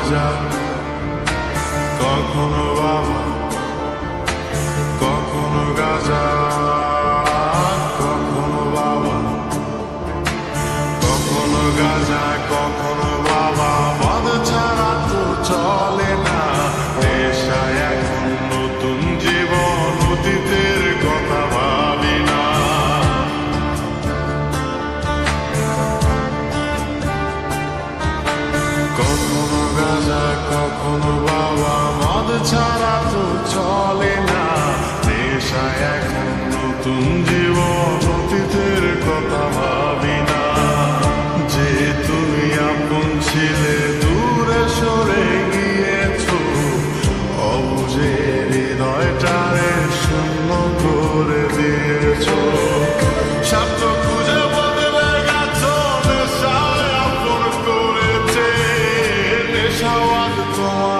গাঁজা, কখনো বাবা, কখনো গাঁজা, কখনো বাবা, কখনো গাঁজা, কখনো বাবা। মদ ছাড়া তো চলে না, নেশায় এখন নতুন জীবন, অতীতের কথা ভাবি না। কখনো গাঁজা, কখনো বাবা, মদ ছাড়া তো চলে না, নেশায় এখন নতুন জীবন, অতীতের কথা ভাবি না। যে তুমি আপন ছিলে দূরে সরে গিয়েছো, অবুঝের হৃদয়টারে শূন্য করে দিয়েছো। স্বার্থ খুঁজে বদলে গেছো, নেশায় আপন করেছে, নেশাওয়াদ তোমার